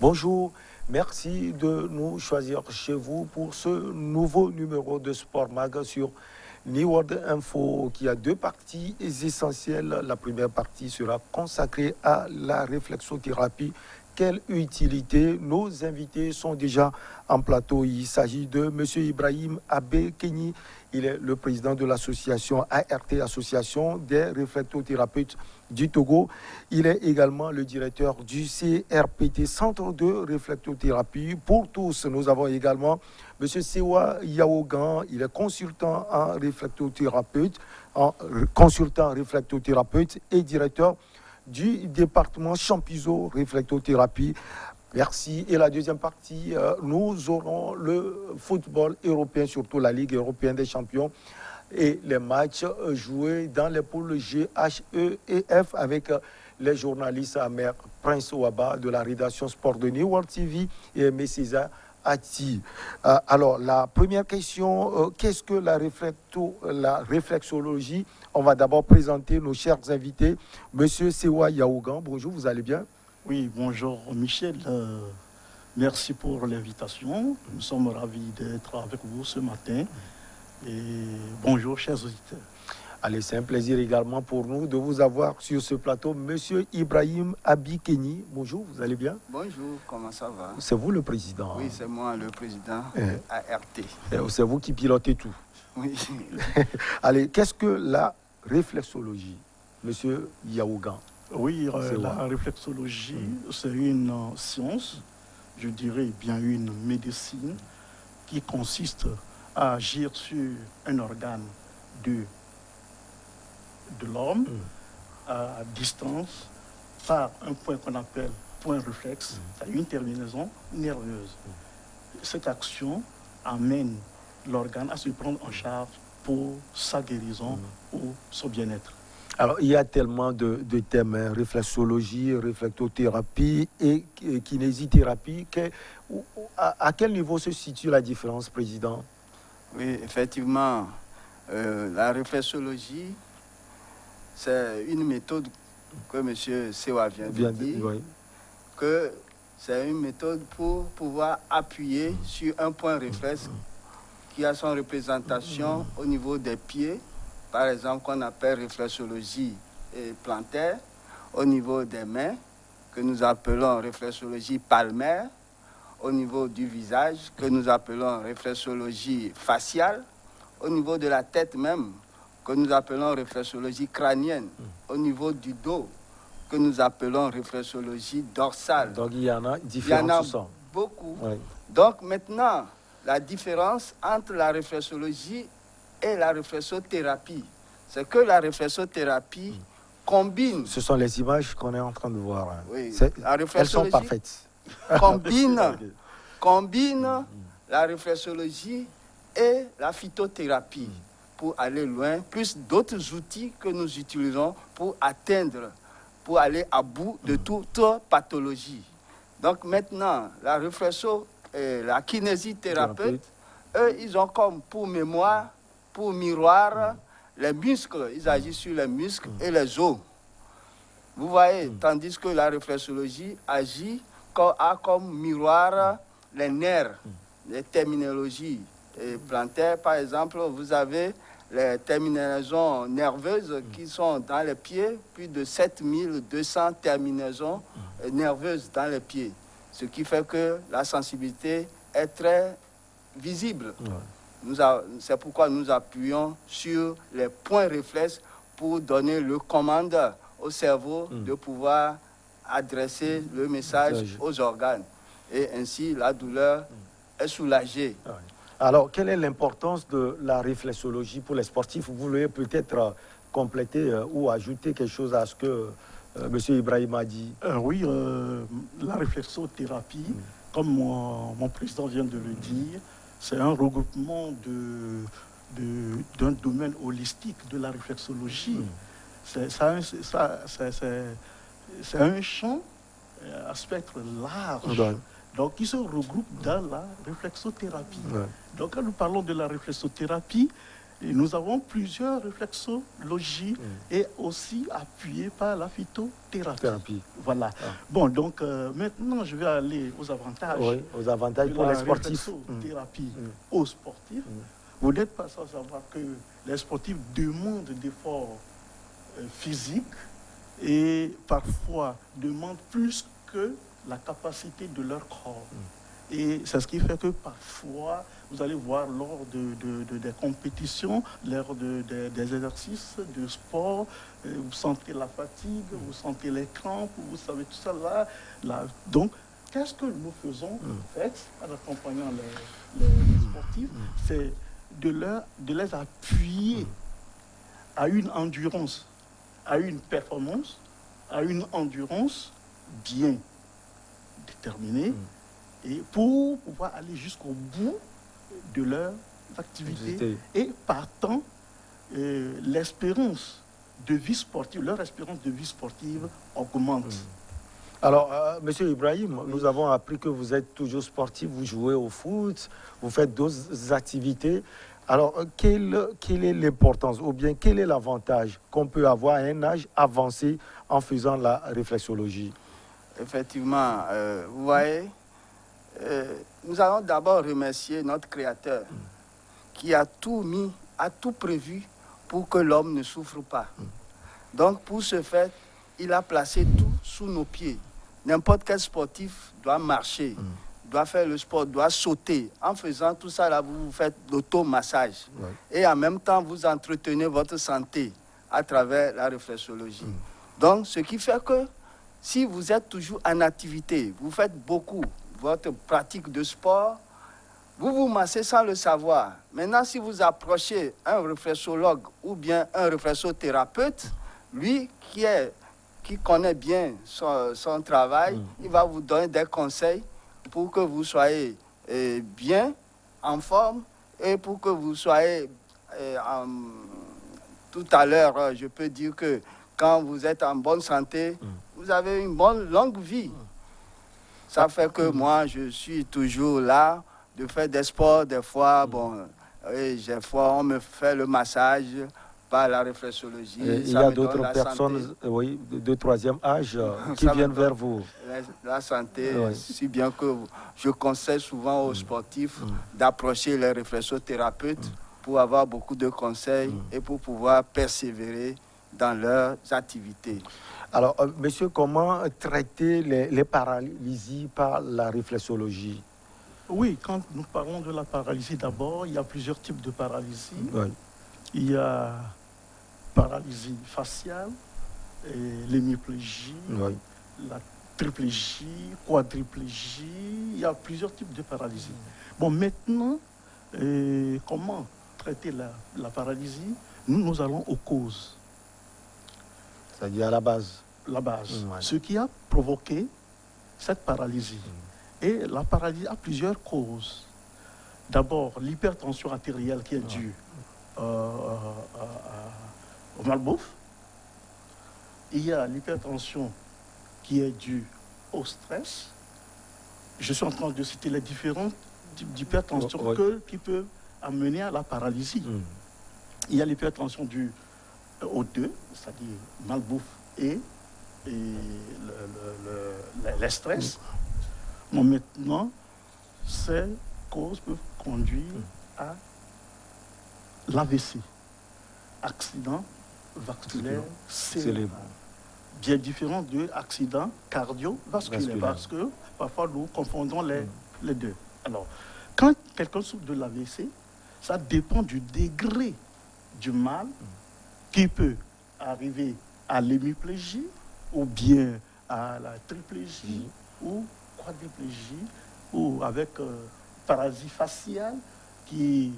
Bonjour, merci de nous choisir chez vous pour ce nouveau numéro de Sport Mag sur New World Info qui a deux parties essentielles. La première partie sera consacrée à la réflexothérapie. Quelle utilité? Nos invités sont déjà en plateau. Il s'agit de M. Ibrahim Abbé Kenny. Il est le président de l'association ART, Association des réflexothérapeutes du Togo. Il est également le directeur du CRPT, Centre de réflexothérapie pour tous. Nous avons également M. Sewa Yaogan. Il est consultant en réflexothérapeute, et directeur du département Champizo Réflectothérapie. Merci. Et la deuxième partie, nous aurons le football européen, surtout la Ligue européenne des champions et les matchs joués dans les poules G, H, E et F avec les journalistes Amer Prince Ouaba de la rédaction sport de New World TV et M. César Ati. Alors, la première question, qu'est-ce que la réflexologie? On va d'abord présenter nos chers invités. Monsieur Sewa Yaougan, bonjour, vous allez bien? Oui, bonjour Michel. Merci pour l'invitation. Nous sommes ravis d'être avec vous ce matin. Et bonjour, chers auditeurs. Allez, c'est un plaisir également pour nous de vous avoir sur ce plateau. Monsieur Ibrahim Abbé Kenny, bonjour, vous allez bien? Bonjour, comment ça va? C'est vous le président? Oui, c'est moi le président de ART. C'est vous qui pilotez tout? Oui. Allez, qu'est-ce que la réflexologie, monsieur Yaougan? Oui, la réflexologie, c'est une science, je dirais bien une médecine, qui consiste à agir sur un organe de l'homme à distance par un point qu'on appelle point réflexe, à une terminaison nerveuse. Cette action amène l'organe à se prendre en charge pour sa guérison ou son bien-être. Alors, il y a tellement de thèmes, hein, réflexologie, réflexothérapie et kinésithérapie. À quel niveau se situe la différence, président? Oui, effectivement, la réflexologie, c'est une méthode que M. Sewa vient de dire, oui. Que c'est une méthode pour pouvoir appuyer sur un point réflexe qui a son représentation au niveau des pieds, par exemple qu'on appelle réflexologie plantaire, au niveau des mains, que nous appelons réflexologie palmaire, au niveau du visage, que nous appelons réflexologie faciale, au niveau de la tête même, que nous appelons réflexologie crânienne, au niveau du dos, que nous appelons réflexologie dorsale. Donc il y en a différents. Il y en a beaucoup. Oui. Donc maintenant, la différence entre la réflexologie et la réflexothérapie, c'est que la réflexothérapie combine... Ce sont les images qu'on est en train de voir. Hein. Oui, elles sont parfaites. combine la réflexologie et la phytothérapie pour aller loin, plus d'autres outils que nous utilisons pour aller à bout de toute pathologie. Donc maintenant, la réflexo et la kinésithérapeute, eux, ils ont comme pour mémoire, pour miroir, les muscles. Ils agissent sur les muscles et les os. Vous voyez, tandis que la réflexologie agit comme miroir les nerfs, les terminologies plantaires. Par exemple, vous avez les terminaisons nerveuses qui sont dans les pieds, plus de 7200 terminaisons nerveuses dans les pieds. Ce qui fait que la sensibilité est très visible. C'est pourquoi nous appuyons sur les points réflexes pour donner le commande au cerveau de pouvoir adresser le message aux organes. Et ainsi, la douleur est soulagée. Alors, quelle est l'importance de la réflexologie pour les sportifs? Vous voulez peut-être compléter ou ajouter quelque chose à ce que M. Ibrahim a dit? Oui, la réflexothérapie, comme mon président vient de le dire, c'est un regroupement d'un domaine holistique de la réflexologie. C'est un champ à spectre large. Donc, qui se regroupe dans la réflexothérapie. Donc, quand nous parlons de la réflexothérapie, Et nous avons plusieurs réflexologies et aussi appuyées par la phytothérapie. Voilà. Bon, donc maintenant, je vais aller aux avantages. Oui, aux avantages de pour la les sportifs. Réflexothérapie aux sportifs. Vous n'êtes pas sans savoir que les sportifs demandent d'efforts physiques et parfois demandent plus que la capacité de leur corps. Et c'est ce qui fait que parfois, vous allez voir lors des compétitions, lors des exercices de sport, vous sentez la fatigue, vous sentez les crampes, vous savez tout ça là. Donc, qu'est-ce que nous faisons en fait en accompagnant les sportifs? C'est de les appuyer à une endurance, à une performance, à une endurance bien déterminée et pour pouvoir aller jusqu'au bout de leurs activités et partant l'espérance de vie sportive, leur espérance de vie sportive augmente. Alors, Monsieur Ibrahim, nous avons appris que vous êtes toujours sportif, vous jouez au foot, vous faites d'autres activités. Alors, quelle est l'importance ou bien quel est l'avantage qu'on peut avoir à un âge avancé en faisant la réflexologie? Effectivement, vous voyez, nous allons d'abord remercier notre Créateur qui a tout mis, a tout prévu pour que l'homme ne souffre pas. Donc, pour ce fait, il a placé tout sous nos pieds. N'importe quel sportif doit marcher, doit faire le sport, doit sauter. En faisant tout ça, là, vous faites l'automassage. Et en même temps, vous entretenez votre santé à travers la réflexologie. Donc, ce qui fait que si vous êtes toujours en activité, vous faites beaucoup votre pratique de sport, vous vous massez sans le savoir. Maintenant, si vous approchez un réflexologue ou bien un réflexothérapeute, lui qui connaît bien son travail, il va vous donner des conseils pour que vous soyez bien en forme et pour que vous soyez tout à l'heure, je peux dire que quand vous êtes en bonne santé, vous avez une bonne longue vie. Ça fait que moi, je suis toujours là de faire des sports. Des fois, on me fait le massage par la réflexologie. Il y a d'autres personnes de troisième âge qui viennent vers vous. La santé, si bien que je conseille souvent aux sportifs d'approcher les réflexothérapeutes pour avoir beaucoup de conseils et pour pouvoir persévérer dans leurs activités. Alors, monsieur, comment traiter les paralysies par la réflexologie? Oui, quand nous parlons de la paralysie, d'abord, il y a plusieurs types de paralysie. Oui. Il y a paralysie faciale, l'hémiplégie, la triplégie, quadriplégie. Il y a plusieurs types de paralysie. Bon, maintenant, comment traiter la paralysie? Nous allons aux causes. C'est-à-dire à la base. La base. Ce qui a provoqué cette paralysie. Et la paralysie a plusieurs causes. D'abord, l'hypertension artérielle qui est due au malbouffe. Il y a l'hypertension qui est due au stress. Je suis en train de citer les différents types d'hypertension qui peuvent amener à la paralysie. Il y a l'hypertension due aux deux, c'est-à-dire malbouffe et les stress. Bon, maintenant, ces causes peuvent conduire à l'AVC, accident vasculaire cérébral. Bien différent de accident cardiovasculaire, parce que parfois nous confondons les deux. Alors, quand quelqu'un souffre de l'AVC, ça dépend du degré du mal qui peut arriver à l'hémiplégie ou bien à la triplégie ou quadriplégie ou avec paralysie faciale qui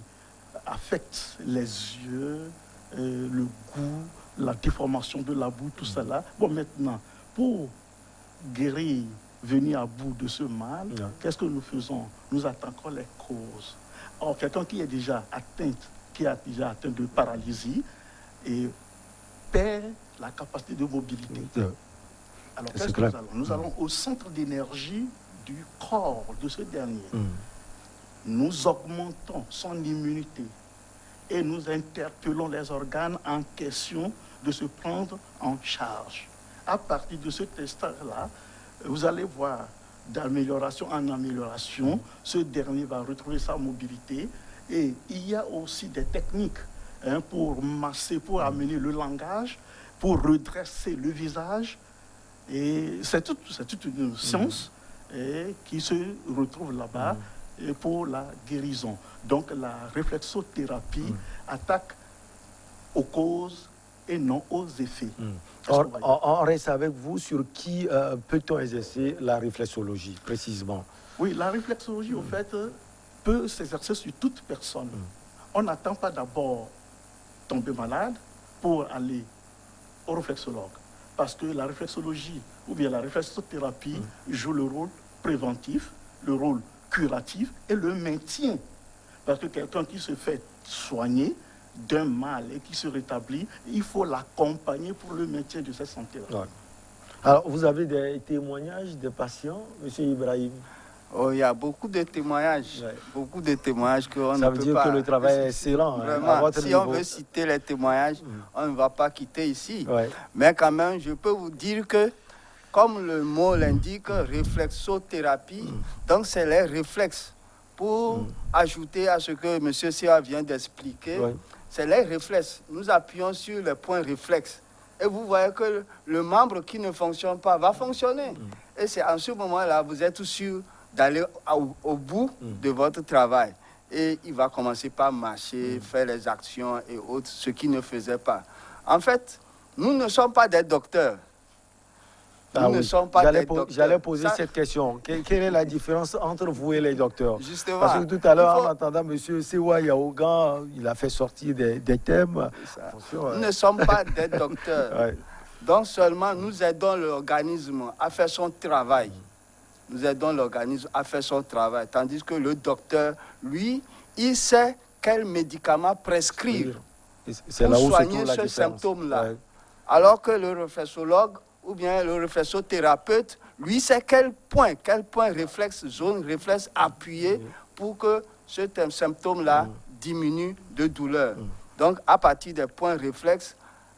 affecte les yeux, le goût, la déformation de la bouche, tout ça là. Bon, maintenant, pour guérir, venir à bout de ce mal, qu'est-ce que nous faisons? Nous attaquons les causes. Or, quelqu'un qui a déjà atteint de paralysie et perd la capacité de mobilité. Alors, qu'est-ce que nous allons? Nous allons au centre d'énergie du corps de ce dernier. Nous augmentons son immunité et nous interpellons les organes en question de se prendre en charge. À partir de ce test-là, vous allez voir d'amélioration en amélioration, ce dernier va retrouver sa mobilité et il y a aussi des techniques pour masser, pour amener le langage, pour redresser le visage et c'est toute une science qui se retrouve là-bas pour la guérison. Donc la réflexothérapie attaque aux causes et non aux effets. On reste avec vous sur qui peut-on exercer la réflexologie, précisément. Oui, la réflexologie, au fait, peut s'exercer sur toute personne. On n'attend pas d'abord tomber malade pour aller au réflexologue. Parce que la réflexologie ou bien la réflexothérapie joue le rôle préventif, le rôle curatif et le maintien. Parce que quelqu'un qui se fait soigner d'un mal et qui se rétablit, il faut l'accompagner pour le maintien de sa santé-là. Ouais. Alors, vous avez des témoignages de patients, M. Ibrahim? Oh, il y a beaucoup de témoignages, beaucoup de témoignages qu'on ne peut pas... Ça veut dire que le travail est excellent. Vraiment, à votre si niveau. on veut citer les témoignages, on ne va pas quitter ici. Ouais. Mais quand même, je peux vous dire que, comme le mot l'indique, réflexothérapie, donc c'est les réflexes. Pour ajouter à ce que M. Sia vient d'expliquer, c'est les réflexes. Nous appuyons sur les points réflexes. Et vous voyez que le membre qui ne fonctionne pas va fonctionner. Et c'est en ce moment-là, vous êtes sûr d'aller au bout de votre travail. Et il va commencer par marcher, faire les actions et autres, ce qu'il ne faisait pas. En fait, nous ne sommes pas des docteurs. Nous ne sommes pas des docteurs. J'allais poser cette question. Quelle est la différence entre vous et les docteurs? Justement. Parce que tout à l'heure, en entendant M. Sewa Yaougan, il a fait sortir des thèmes. Nous ne sommes pas des docteurs. Donc seulement, nous aidons l'organisme à faire son travail. Nous aidons l'organisme à faire son travail. Tandis que le docteur, lui, il sait quel médicament prescrire pour soigner ce symptôme-là. Alors que le réflexologue ou bien le réflexothérapeute, lui, sait quel point réflexe, zone réflexe appuyée pour que ce symptôme-là diminue de douleur. Donc, à partir des points réflexes,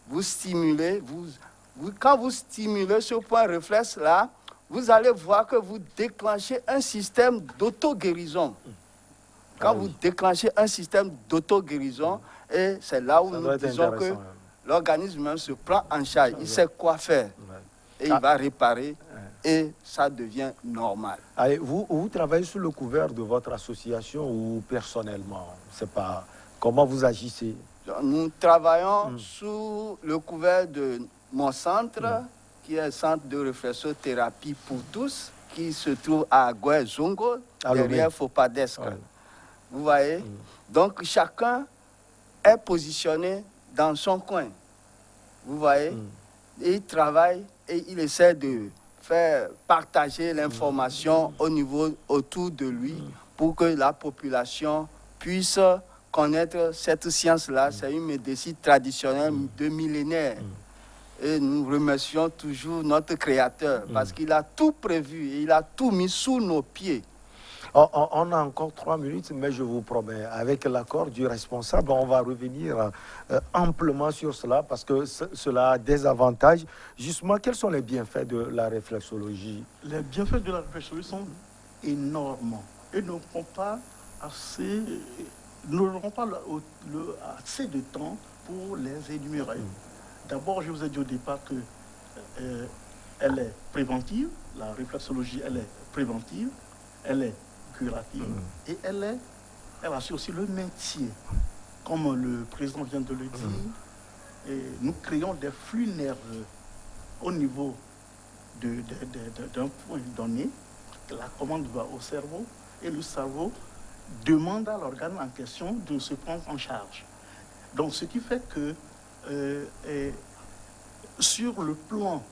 vous stimulez, quand vous stimulez ce point réflexe-là, vous allez voir que vous déclenchez un système d'auto-guérison. Quand vous déclenchez un système d'auto-guérison, et c'est là où nous disons que l'organisme même se prend en charge, il sait quoi faire. Et il va réparer et ça devient normal. Allez, vous travaillez sous le couvert de votre association ou personnellement? C'est pas comment vous agissez? Nous travaillons sous le couvert de mon centre, qui est le centre de réflexothérapie pour tous, qui se trouve à Goué-Zongo, derrière Fopadesque. Vous voyez? Donc chacun est positionné dans son coin. Vous voyez? Et il travaille et il essaie de faire partager l'information au niveau autour de lui pour que la population puisse connaître cette science-là. C'est une médecine traditionnelle de millénaires. Et nous remercions toujours notre Créateur parce qu'il a tout prévu et il a tout mis sous nos pieds. On a encore 3 minutes, mais je vous promets, avec l'accord du responsable, on va revenir amplement sur cela parce que cela a des avantages. Justement, quels sont les bienfaits de la réflexologie? Les bienfaits de la réflexologie sont énormes et n'auront pas assez de temps pour les énumérer. D'abord, je vous ai dit au départ que elle est préventive, la réflexologie, elle est préventive, elle est curative et elle assure aussi le maintien. Comme le président vient de le dire, et nous créons des flux nerveux au niveau d'un point donné. La commande va au cerveau et le cerveau demande à l'organe en question de se prendre en charge. Donc, ce qui fait que sur le plan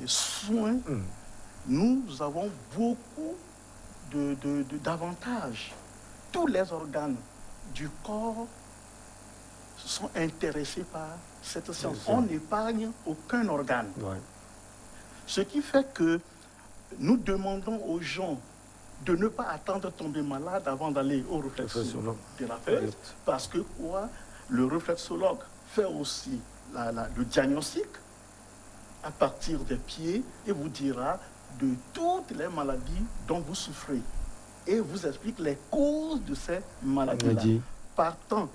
soins, nous avons beaucoup d'avantages. Tous les organes du corps sont intéressés par cette science. On n'épargne aucun organe. Ce qui fait que nous demandons aux gens de ne pas attendre de tomber malade avant d'aller au réflexothérapeute, parce que quoi, le réflexologue fait aussi le diagnostic à partir des pieds et vous dira de toutes les maladies dont vous souffrez et vous explique les causes de ces maladies-là. Partant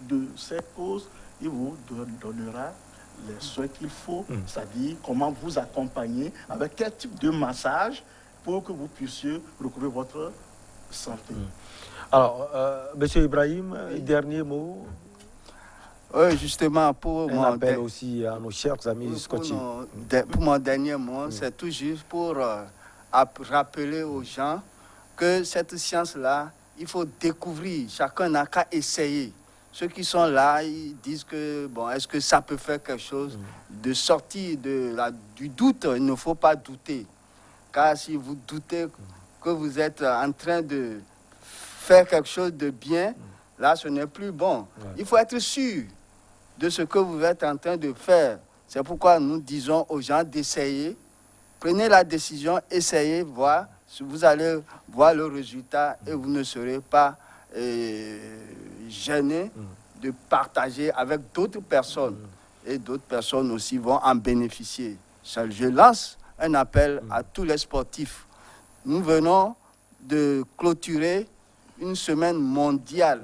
de ces causes, il vous donnera les soins qu'il faut, c'est-à-dire comment vous accompagner, avec quel type de massage pour que vous puissiez recouvrer votre santé. Alors, Monsieur Ibrahim, dernier mot. Oui, justement, pour un appel aussi à nos chers amis scottiers. Pour mon dernier mot, c'est tout juste pour rappeler aux gens que cette science-là, il faut découvrir. Chacun n'a qu'à essayer. Ceux qui sont là, ils disent que, bon, est-ce que ça peut faire quelque chose? De sortir du doute, il ne faut pas douter. Car si vous doutez que vous êtes en train de faire quelque chose de bien, là, ce n'est plus bon. Il faut être sûr de ce que vous êtes en train de faire. C'est pourquoi nous disons aux gens d'essayer. Prenez la décision, essayez, voir. Vous allez voir le résultat et vous ne serez pas gêné de partager avec d'autres personnes. Et d'autres personnes aussi vont en bénéficier. Je lance un appel à tous les sportifs. Nous venons de clôturer une semaine mondiale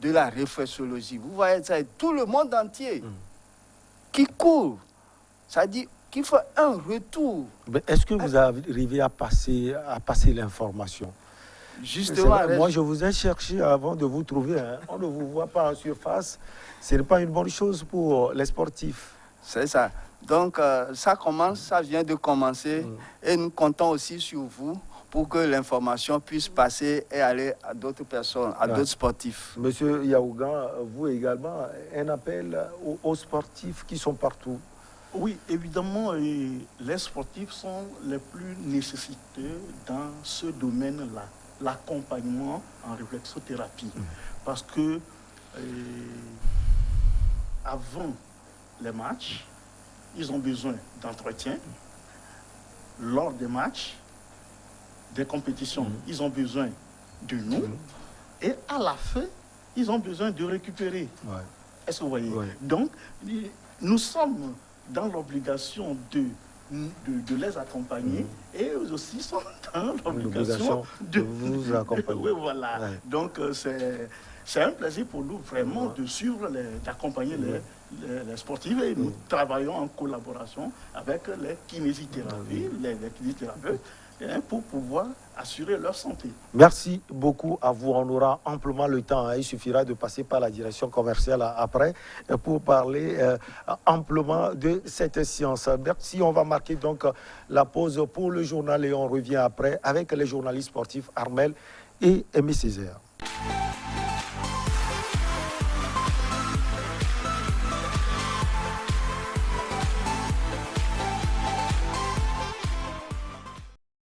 de la réflexologie. Vous voyez, ça, tout le monde entier qui court. Ça dit qu'il faut un retour. Est-ce que vous arrivez à passer l'information? Justement, moi, je vous ai cherché avant de vous trouver. Hein. On ne vous voit pas en surface. Ce n'est pas une bonne chose pour les sportifs. C'est ça. Donc, ça vient de commencer. Et nous comptons aussi sur vous pour que l'information puisse passer et aller à d'autres personnes, à d'autres sportifs. Monsieur Yaougan, vous également, un appel aux sportifs qui sont partout. Oui, évidemment, les sportifs sont les plus nécessités dans ce domaine-là, l'accompagnement en réflexothérapie. Parce que avant les matchs, ils ont besoin d'entretien. Lors des matchs, des compétitions, ils ont besoin de nous. Et à la fin, ils ont besoin de récupérer. Est-ce que vous voyez? Donc, nous sommes dans l'obligation de les accompagner et eux aussi sont dans l'obligation de vous accompagner. Oui, voilà. Donc, c'est un plaisir pour nous vraiment de suivre, d'accompagner les sportifs et nous travaillons en collaboration avec les kinésithérapeutes, les kinésithérapeutes pour pouvoir assurer leur santé. Merci beaucoup à vous. On aura amplement le temps. Hein. Il suffira de passer par la direction commerciale après pour parler amplement de cette science. Merci. On va marquer donc la pause pour le journal et on revient après avec les journalistes sportifs Armel et Aimé Césaire.